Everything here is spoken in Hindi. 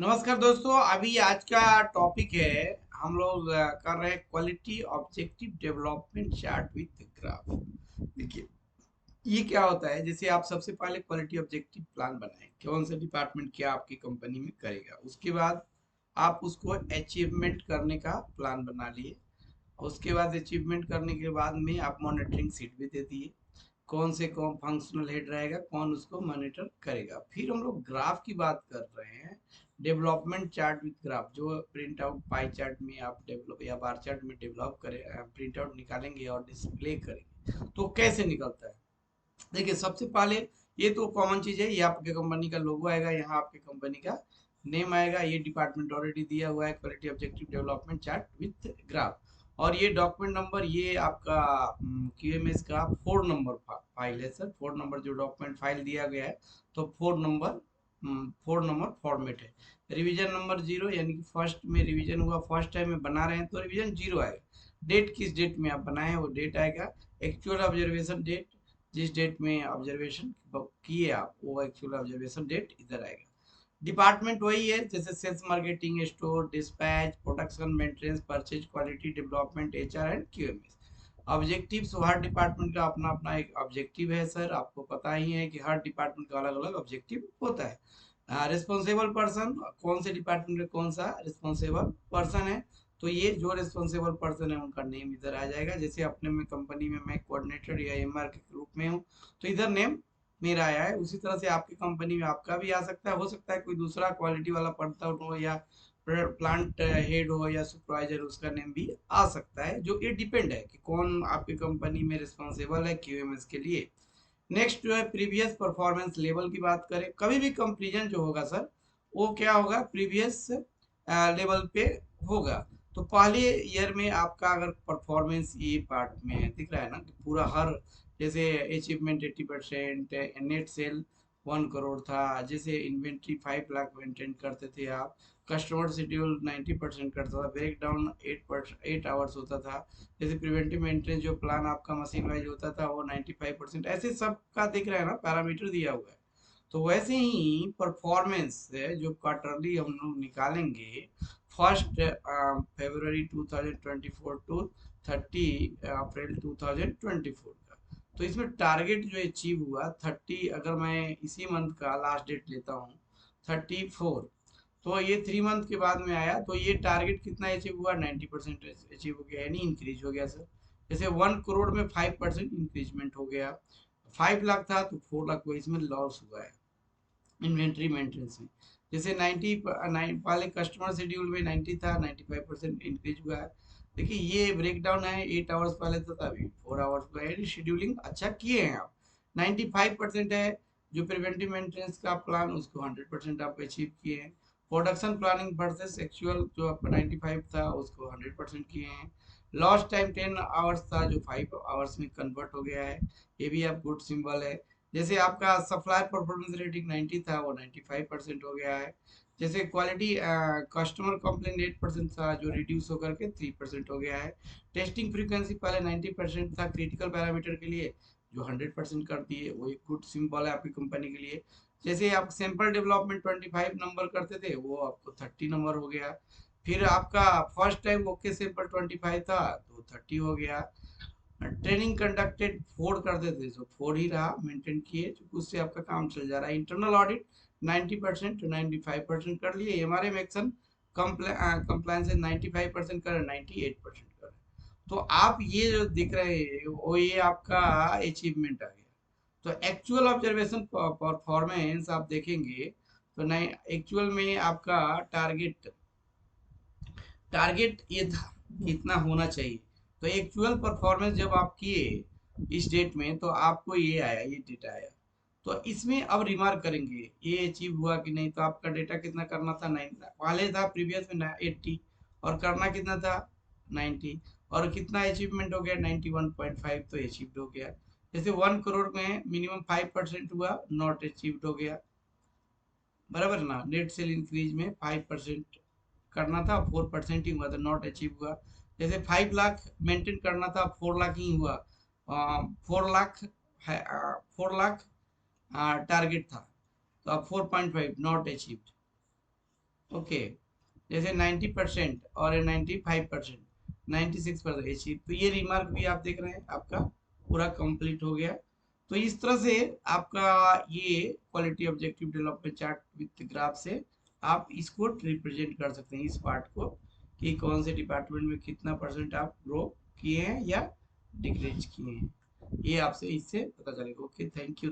नमस्कार दोस्तों। अभी आज का टॉपिक है, हम लोग कर रहे हैं quality objective development chart with graph. देखिए, ये क्या होता है, जैसे आप सबसे पहले क्वालिटी ऑब्जेक्टिव प्लान बनाएं, कौन सा डिपार्टमेंट क्या आपकी कंपनी में करेगा। उसके बाद आप उसको अचीवमेंट करने का प्लान बना लिए। उसके बाद अचीवमेंट करने के बाद में आप मॉनिटरिंग सीट भी दे दिए, कौन से कौन फंक्शनल हेड रहेगा, कौन उसको मॉनिटर करेगा। फिर हम लोग ग्राफ की बात कर रहे हैं, डेवलपमेंट चार्ट विद ग्राफ, जो प्रिंट आउट पाई चार्ट में आप डेवलप या बार चार्ट में डेवलप करें, प्रिंट आउट निकालेंगे और डिस्प्ले करेंगे तो कैसे निकलता है। देखिए, सबसे पहले ये तो कॉमन चीज है, ये आपके कंपनी का लोगो आएगा, यहाँ आपके कंपनी का नेम आएगा, ये डिपार्टमेंट ऑलरेडी दिया हुआ है, quality objective development chart with graph. और ये डॉक्यूमेंट नंबर, ये आपका क्यूएमएस का 4 नंबर फाइल है सर। 4 नंबर जो डॉक्यूमेंट फाइल दिया गया है, तो 4 नंबर फॉर्मेट है। रिवीजन नंबर 0, यानी कि फर्स्ट में रिवीजन हुआ, फर्स्ट टाइम में बना रहे हैं तो रिवीजन 0 आएगा। डेट किस डेट में आप बनाए हैं वो डेट आएगा। एक्चुअल ऑब्जर्वेशन डेट, जिस डेट में ऑब्जर्वेशन किए आप, वो एक्चुअल ऑब्जर्वेशन डेट इधर आएगा। डिपार्टमेंट वही है, जैसे sales, marketing, store, dispatch, production, maintenance, purchase, quality, development, HR and QMS. Objectives, हर डिपार्टमेंट का अपना अपना एक ऑब्जेक्टिव है सर। आपको पता ही है कि हर डिपार्टमेंट का अलग अलग ऑब्जेक्टिव होता है। रिस्पॉन्सिबल पर्सन, कौन से डिपार्टमेंट में कौन सा रिस्पॉन्सिबल पर्सन है, तो ये जो रिस्पॉन्सिबल पर्सन है उनका नेम इधर आ जाएगा। जैसे अपने में कंपनी में मैं कोऑर्डिनेटर या एमआर के रूप में हूँ, तो इधर नेम मेरा आया है। उसी तरह से आपकी कंपनी में आपका भी आ सकता है, हो सकता है कोई दूसरा क्वालिटी वाला पर्सन हो, या प्लांट हेड हो, या सुपरवाइजर, उसका नेम भी आ सकता है। जो ये डिपेंड है कि कौन आपकी कंपनी में रिस्पॉन्सिबल है क्यूएमएस के लिए। नेक्स्ट जो है, प्रीवियस परफॉर्मेंस लेवल की बात करें, कभी भी कंपेरिजन जो होगा सर, वो क्या होगा, प्रीवियस लेवल पे होगा। तो पहले ईयर में आपका अगर परफॉर्मेंस ये पार्ट में दिख रहा है ना कि पूरा हर, जैसे अचीवमेंट 80%, नेट सेल 1 करोड़ था, जैसे इन्वेंट्री 5 लाख मेंटेन करते थे आप, कस्टमर शेड्यूल 90% करता था, ब्रेक डाउन 8 आवर्स होता था, जैसे प्रिवेंटिव मेंटेनेंस जो प्लान आपका मशीन वाइज होता था वो 95%, ऐसे सब का दिख रहा है ना, पैरामीटर दिया हुआ है। तो वैसे ही परफॉर्मेंस जो क्वार्टरली हम लोग निकालेंगे, 1 फरवरी 2024 टू 30 अप्रैल 2024 का, तो इसमें टारगेट जो अचीव हुआ 30, अगर मैं इसी मंथ का लास्ट डेट लेता हूँ 34, तो ये 3 मंथ के बाद में आया, तो ये टारगेट कितना अचीव हुआ, 90% अचीव हो गया, यानी इंक्रीज हो गया सर। जैसे 1 करोड़ में 5% इंक्रीजमेंट हो गया, 5 लाख था तो 4 लाख हुआ, इसमें लॉस हुआ है इन्वेंट्री मेंटेनेंस में। जैसे 90 पहले कस्टमर शेड्यूल में 90 था, 95% इंक्रीज हुआ है। देखिए, ये ब्रेक डाउन है, 8 आवर्स पहले था, अभी 4 आवर्स हुआ है, शेड्यूलिंग अच्छा किए हैं आप। 95% है। जो प्रिवेंटिव मेंटेनेंस का प्लान, उसको 100% आप अचीव किए हैं। प्रोडक्शन प्लानिंग वर्सेस एक्चुअल जो आपका 95 था, उसको 100% किए हैं। लॉस्ट टाइम 10 आवर्स था, जो 5 आवर्स में कन्वर्ट हो गया है, ये भी आप गुड सिंबल है। जैसे आपका सप्लायर परफॉर्मेंस रेटिंग 90 था, वो 95% हो गया है। जैसे क्वालिटी, कस्टमर कंप्लेंट 8% था, जो रिड्यूस होकर के 3% हो गया है। टेस्टिंग फ्रीक्वेंसी पहले 90% था क्रिटिकल पैरामीटर के लिए, जो 100% कर दिए, वो एक गुड सिंबल है आपकी कंपनी के लिए। जैसे आप सैंपल डेवलपमेंट 25 नंबर करते थे, वो आपको 30 नंबर हो गया। फिर आपका फर्स्ट टाइम ओके सैंपल 25 था, तो 30 हो गया। ट्रेनिंग कंडक्टेड 4 कर देते, तो 4 ही रहा, मेंटेन किए, तो उससे आपका काम चल जा रहा है। इंटरनल ऑडिट 90% टू 95% कर लिए। एमआरएम एक्शन कंप्लायंस 95% कर, 98% कर। तो आप ये जो दिख रहे हैं, वो ये आपका अचीवमेंट आ गया। तो एक्चुअल ऑब्जर्वेशन परफॉर्मेंस आप देखेंगे, तो नहीं, एक्चुअल में आपका टारगेट टारगेट ये था कि इतना होना चाहिए। तो एक्चुअल परफॉर्मेंस जब आप किए इस डेट में, तो आपको ये आया, ये डेटा आया। तो इसमें अब रिमार्क करेंगे ये अचीव हुआ कि नहीं। तो आपका डेटा कितना करना था, 9 पहले था प्रीवियस में 80, और करना कितना था, 90, और कितना अचीवमेंट हो गया, 91.5, तो अचीव्ड हो गया। जैसे 1 करोड़ में मिनिमम 5% हुआ, नॉट अचीव्ड हो गया, बराबर ना। नेट सेल इंक्रीज में 5% करना था, 4% ही हुआ, तो नॉट अचीव हुआ। जैसे 5 लाख मेंटेन करना था, 4 लाख ही हुआ। 4 लाख, 4 लाख टारगेट था, तो अब 4.5 नॉट अचीव्ड। ओके, जैसे 90% और 95%, 96% अचीव, तो ये रिमार्क भी आप देख रहे हैं आपका पूरा कंप्लीट हो गया। तो इस तरह से आपका ये quality objective development chart with graph से आप इसको रिप्रेजेंट कर सकते हैं, इस पार्ट को, कि कौन से डिपार्टमेंट में कितना परसेंट आप ग्रो किए हैं या डिक्रीज किए हैं, ये आपसे इससे पता चलेगा। Okay, thank you.